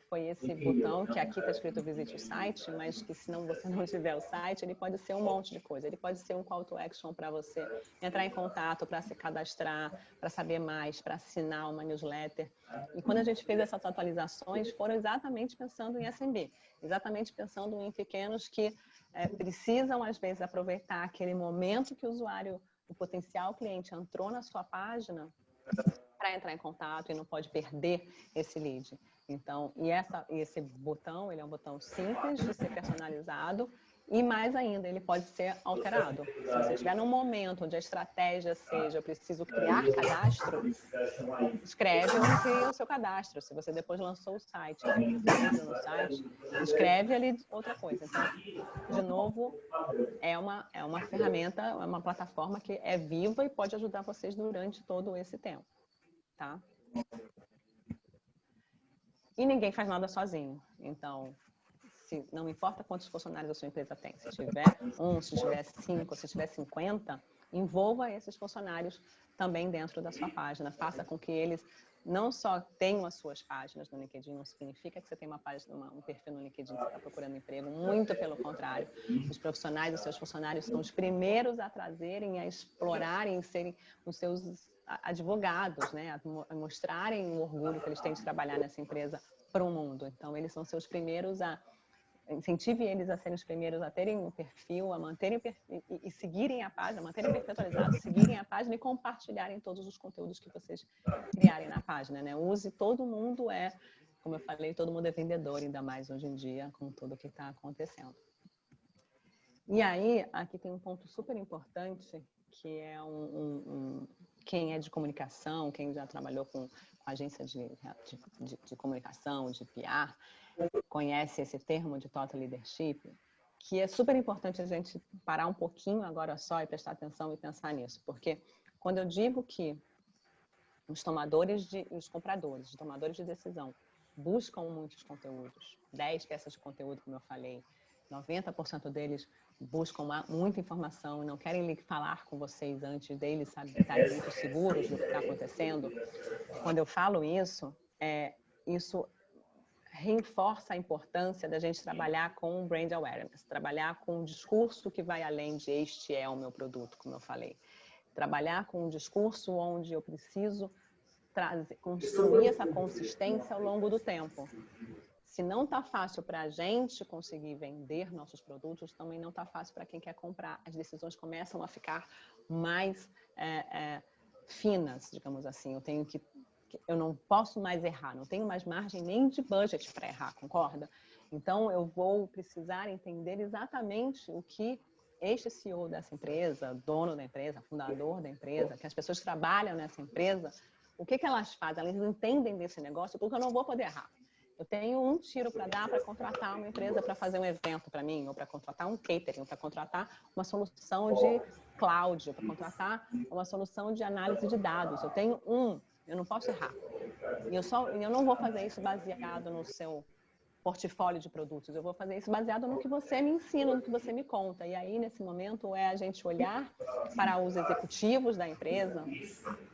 foi esse botão, que aqui está escrito visite o site, mas que se você não tiver o site, ele pode ser um monte de coisa. Ele pode ser um call to action para você entrar em contato, para se cadastrar, para saber mais, para assinar uma newsletter. E quando a gente fez essas atualizações, foram exatamente pensando em SMB, exatamente pensando em pequenos que precisam, às vezes, aproveitar aquele momento que o potencial cliente entrou na sua página para entrar em contato e não pode perder esse lead. Então, esse botão, ele é um botão simples de ser personalizado e mais ainda, ele pode ser alterado. Se você estiver num momento onde a estratégia seja, eu preciso criar cadastro, escreve onde cria o seu cadastro. Se você depois lançou o site, entra no site, escreve ali outra coisa. Então, de novo, é uma ferramenta, é uma plataforma que é viva e pode ajudar vocês durante todo esse tempo. Tá? E ninguém faz nada sozinho. Então, não importa quantos funcionários a sua empresa tem, se tiver 1, se tiver 5, se tiver 50, envolva esses funcionários também dentro da sua página. Faça com que eles não só tenham as suas páginas no LinkedIn, não significa que você tem um perfil no LinkedIn que você está procurando emprego, muito pelo contrário. Os profissionais, os seus funcionários são os primeiros a trazerem, a explorarem, serem os seus advogados, né, a mostrarem o orgulho que eles têm de trabalhar nessa empresa para o mundo. Então, eles são seus primeiros incentive eles a serem os primeiros a terem um perfil, a manterem o perfil e seguirem a página, manterem o perfil atualizado, seguirem a página e compartilharem todos os conteúdos que vocês criarem na página, né? Todo mundo como eu falei, todo mundo é vendedor, ainda mais hoje em dia, com tudo que está acontecendo. E aí, aqui tem um ponto super importante, que é quem é de comunicação, quem já trabalhou com agência de comunicação, de PR, conhece esse termo de Thought Leadership, que é super importante a gente parar um pouquinho agora só e prestar atenção e pensar nisso. Porque quando eu digo que os compradores, os tomadores de decisão, buscam muitos conteúdos, 10 peças de conteúdo, como eu falei, 90% deles buscam muita informação e não querem falar com vocês antes deles estarem muito seguros do que está acontecendo. Quando eu falo isso, isso reforça a importância da gente trabalhar com brand awareness, trabalhar com um discurso que vai além de este é o meu produto, como eu falei. Trabalhar com um discurso onde eu preciso construir essa consistência ao longo do tempo. Se não está fácil para a gente conseguir vender nossos produtos, também não está fácil para quem quer comprar. As decisões começam a ficar mais finas, digamos assim. Eu não posso mais errar, não tenho mais margem nem de budget para errar, concorda? Então, eu vou precisar entender exatamente o que este CEO dessa empresa, dono da empresa, fundador da empresa, que as pessoas que trabalham nessa empresa, o que elas fazem? Elas entendem desse negócio porque eu não vou poder errar. Eu tenho um tiro para dar para contratar uma empresa para fazer um evento para mim, ou para contratar um catering, ou para contratar uma solução de cloud, ou para contratar uma solução de análise de dados. Eu tenho eu não posso errar. E eu não vou fazer isso baseado no seu portfólio de produtos. Eu vou fazer isso baseado no que você me ensina, no que você me conta. E aí, nesse momento, é a gente olhar para os executivos da empresa,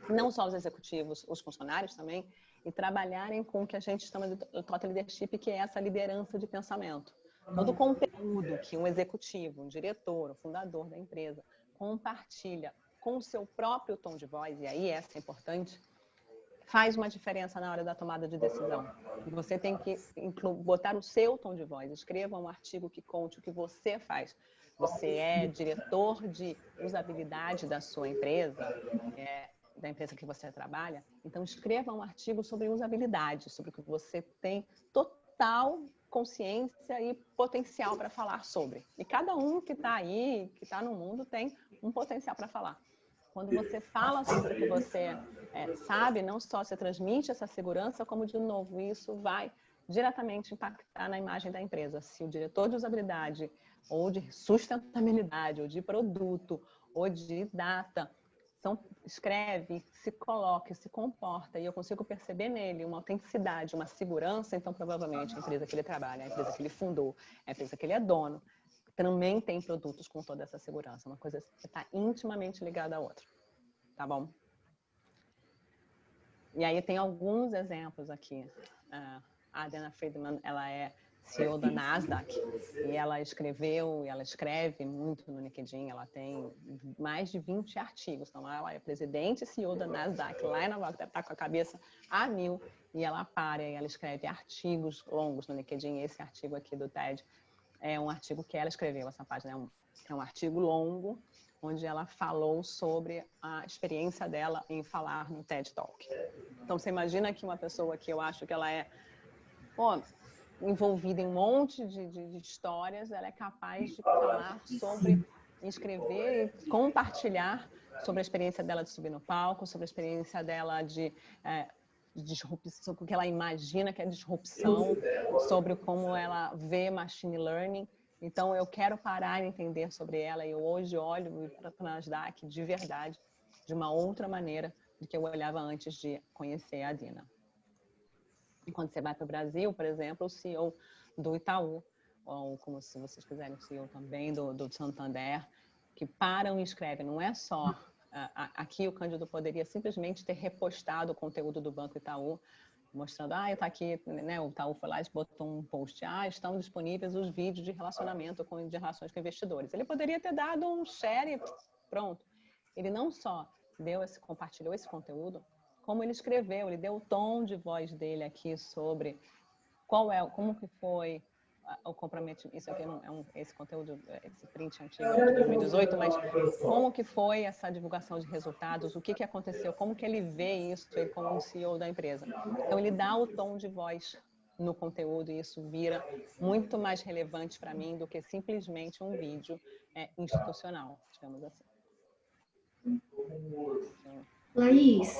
não só os executivos, os funcionários também, e trabalharem com o que a gente chama de Thought Leadership, que é essa liderança de pensamento. Todo o conteúdo que um executivo, um diretor, o fundador da empresa compartilha com o seu próprio tom de voz, e aí essa é importante, faz uma diferença na hora da tomada de decisão. Você tem que botar o seu tom de voz. Escreva um artigo que conte o que você faz. Você é diretor de usabilidade da sua empresa, da empresa que você trabalha. Então, escreva um artigo sobre usabilidade, sobre o que você tem total consciência e potencial para falar sobre. E cada um que está aí, que está no mundo, tem um potencial para falar. Quando você fala sobre o que você sabe, não só você transmite essa segurança, como, de novo, isso vai diretamente impactar na imagem da empresa. Se o diretor de usabilidade, ou de sustentabilidade, ou de produto, ou de data, escreve, se coloca, se comporta, e eu consigo perceber nele uma autenticidade, uma segurança, então provavelmente a empresa que ele trabalha, a empresa que ele fundou, a empresa que ele é dono, também tem produtos com toda essa segurança, uma coisa que está intimamente ligada à outra, tá bom? E aí tem alguns exemplos aqui. A Adena Friedman, ela é CEO da Nasdaq, e ela escreve muito no LinkedIn, ela tem mais de 20 artigos, então ela é presidente e CEO da Nasdaq, lá em Nova York, está com a cabeça a mil, e ela escreve artigos longos no LinkedIn. Esse artigo aqui do TED é um artigo que ela escreveu, essa página é um artigo longo, onde ela falou sobre a experiência dela em falar no TED Talk. Então, você imagina que uma pessoa que eu acho que ela é envolvida em um monte de histórias, ela é capaz de falar sobre, escrever e compartilhar sobre a experiência dela de subir no palco, sobre a experiência dela de disrupção, o que ela imagina que é disrupção, sobre como ela vê machine learning. Então, eu quero parar e entender sobre ela, e eu hoje olho para a Nasdaq de verdade, de uma outra maneira do que eu olhava antes de conhecer a Adina. E quando você vai para o Brasil, por exemplo, o CEO do Itaú, ou como se vocês quiserem, o CEO também do Santander, que param e escrevem, não é só... Aqui o Cândido poderia simplesmente ter repostado o conteúdo do Banco Itaú, mostrando, eu tô aqui, né, o Itaú foi lá e botou um post, estão disponíveis os vídeos de relacionamento, de relações com investidores. Ele poderia ter dado um share e pronto. Ele não só compartilhou esse conteúdo, como ele escreveu, ele deu o tom de voz dele aqui sobre como que foi o comprometimento. Isso aqui esse conteúdo, esse print antigo de 2018, mas como que foi essa divulgação de resultados, o que aconteceu, como que ele vê isso, ele como CEO da empresa. Então, ele dá o tom de voz no conteúdo, e isso vira muito mais relevante para mim do que simplesmente um vídeo institucional, digamos assim. Laís,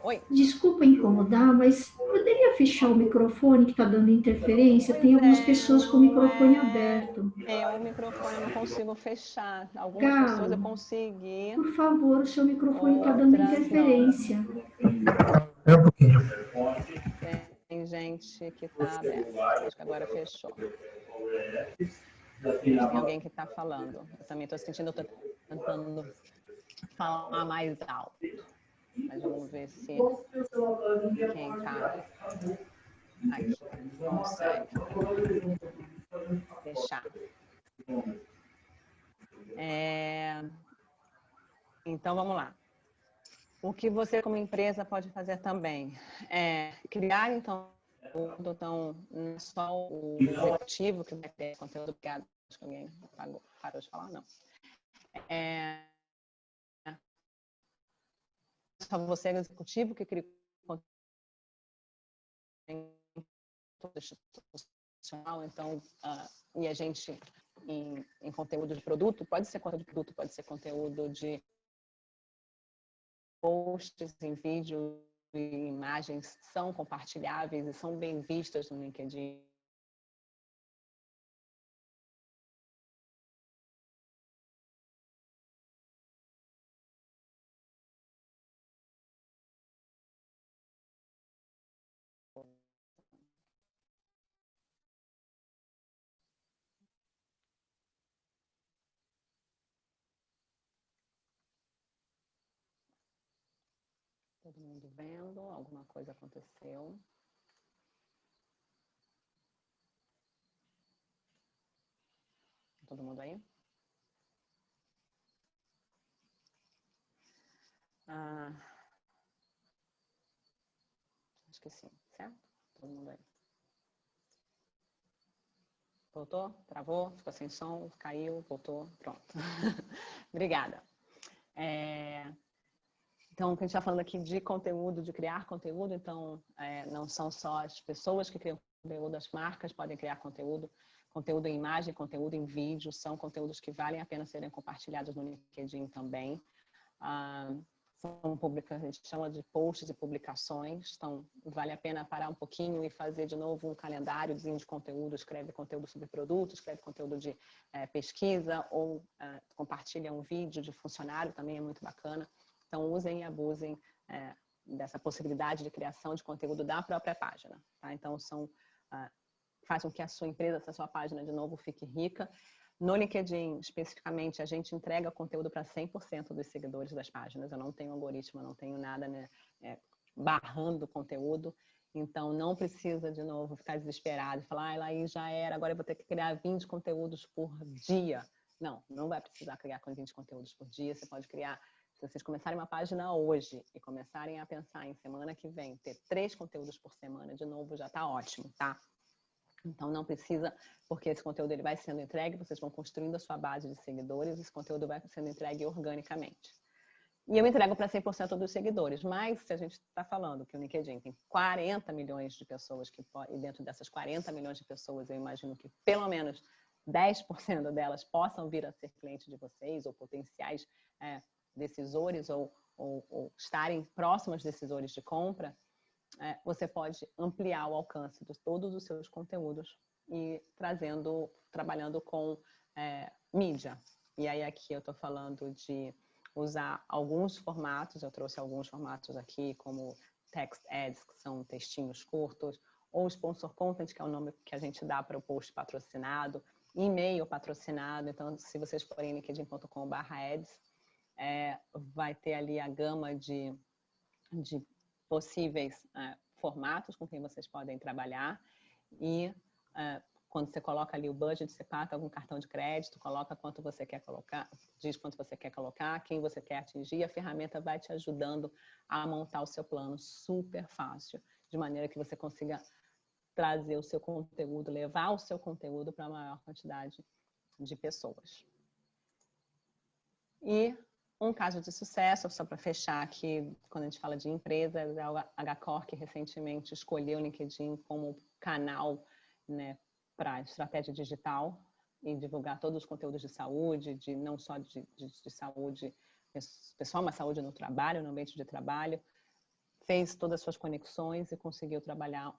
oi. Desculpa incomodar, mas poderia fechar o microfone que está dando interferência? Tem algumas pessoas com o microfone aberto. O microfone eu não consigo fechar. Algumas pessoas eu consegui. Por favor, o seu microfone está dando interferência. É um pouquinho. Tem gente que está aberta. Acho que agora fechou. Tem alguém que está falando. Eu também estou sentindo, eu estou tentando falar mais alto. Mas vamos ver se quem está aqui consegue deixar. Então, vamos lá. O que você, como empresa, pode fazer também é criar, então, não é só o executivo que vai ter conteúdo. Obrigado, acho que alguém parou de falar, não. Só você, o executivo, que cria conteúdo institucional, então, e a gente, em conteúdo de produto, pode ser conteúdo de produto, pode ser conteúdo de posts em vídeo e imagens, são compartilháveis e são bem vistas no LinkedIn. Todo mundo vendo, alguma coisa aconteceu. Todo mundo aí? Acho que sim, certo? Todo mundo aí. Voltou? Travou? Ficou sem som? Caiu? Voltou? Pronto. Obrigada. Então, o que a gente está falando aqui de conteúdo, de criar conteúdo, então, não são só as pessoas que criam conteúdo, as marcas podem criar conteúdo, conteúdo em imagem, conteúdo em vídeo, são conteúdos que valem a pena serem compartilhados no LinkedIn também. São públicas, a gente chama de posts e publicações, então vale a pena parar um pouquinho e fazer de novo um calendáriozinho de conteúdo, escreve conteúdo sobre produtos, escreve conteúdo de pesquisa ou compartilha um vídeo de funcionário, também é muito bacana. Então usem e abusem dessa possibilidade de criação de conteúdo da própria página. Tá? Então faz com que a sua empresa, essa sua página de novo fique rica. No LinkedIn, especificamente, a gente entrega conteúdo para 100% dos seguidores das páginas. Eu não tenho algoritmo, eu não tenho nada, né, barrando conteúdo. Então, não precisa, de novo, ficar desesperado e falar, Laís, já era, agora eu vou ter que criar 20 conteúdos por dia. Não, não vai precisar criar 20 conteúdos por dia. Você pode criar, se vocês começarem uma página hoje e começarem a pensar em semana que vem, ter 3 conteúdos por semana, de novo, já está ótimo, tá? Então, não precisa, porque esse conteúdo ele vai sendo entregue, vocês vão construindo a sua base de seguidores, esse conteúdo vai sendo entregue organicamente. E eu entrego para 100% dos seguidores, mas se a gente está falando que o LinkedIn tem 40 milhões de pessoas, e dentro dessas 40 milhões de pessoas, eu imagino que pelo menos 10% delas possam vir a ser cliente de vocês, ou potenciais decisores, ou estarem próximos decisores de compra, você pode ampliar o alcance de todos os seus conteúdos e trabalhando com mídia. E aí aqui eu estou falando de usar alguns formatos, eu trouxe alguns formatos aqui, como text ads, que são textinhos curtos, ou sponsor content, que é o nome que a gente dá para o post patrocinado, e-mail patrocinado. Então, se vocês forem em linkedin.com/ads, vai ter ali a gama de possíveis formatos com quem vocês podem trabalhar e quando você coloca ali o budget, você paga algum cartão de crédito, coloca quanto você quer colocar, diz quanto você quer colocar, quem você quer atingir, a ferramenta vai te ajudando a montar o seu plano super fácil, de maneira que você consiga trazer o seu conteúdo, levar o seu conteúdo para a maior quantidade de pessoas. E um caso de sucesso, só para fechar aqui, quando a gente fala de empresas, é a HCOR, que recentemente escolheu o LinkedIn como canal, né, para estratégia digital e divulgar todos os conteúdos de saúde, não só de saúde pessoal, mas saúde no trabalho, no ambiente de trabalho. Fez todas as suas conexões e conseguiu trabalhar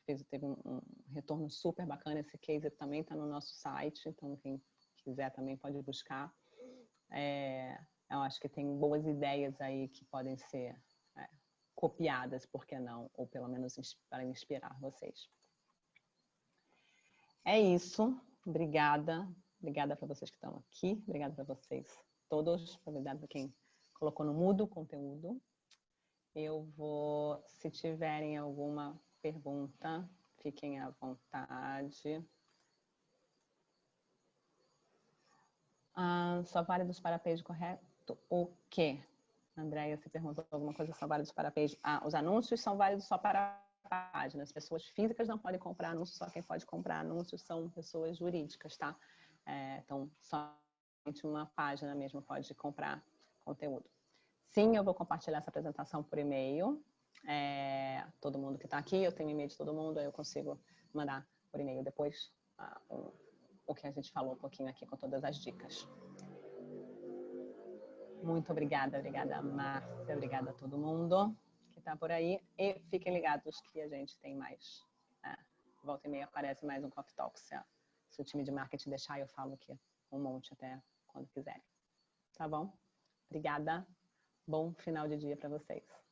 teve um retorno super bacana. Esse case também está no nosso site, então quem quiser também pode buscar. Eu acho que tem boas ideias aí que podem ser copiadas, por que não? Ou pelo menos para inspirar vocês. É isso. Obrigada. Obrigada para vocês que estão aqui. Obrigada para vocês todos. Obrigada para quem colocou no mudo o conteúdo. Eu vou, se tiverem alguma pergunta, fiquem à vontade. Só válidos para page correto o quê? Andréia, você perguntou alguma coisa, são válidos para page? Os anúncios são válidos só para páginas. Pessoas físicas não podem comprar anúncios, só quem pode comprar anúncios são pessoas jurídicas, tá? Então, somente uma página mesmo pode comprar conteúdo. Sim, eu vou compartilhar essa apresentação por e-mail. Todo mundo que está aqui, eu tenho e-mail de todo mundo, aí eu consigo mandar por e-mail depois o que a gente falou um pouquinho aqui com todas as dicas. Muito obrigada, obrigada Márcia, obrigada a todo mundo que está por aí. E fiquem ligados que a gente tem mais. Volta e meia aparece mais um Coffee Talk. Se o time de marketing deixar, eu falo que um monte até quando quiserem. Tá bom? Obrigada. Bom final de dia para vocês.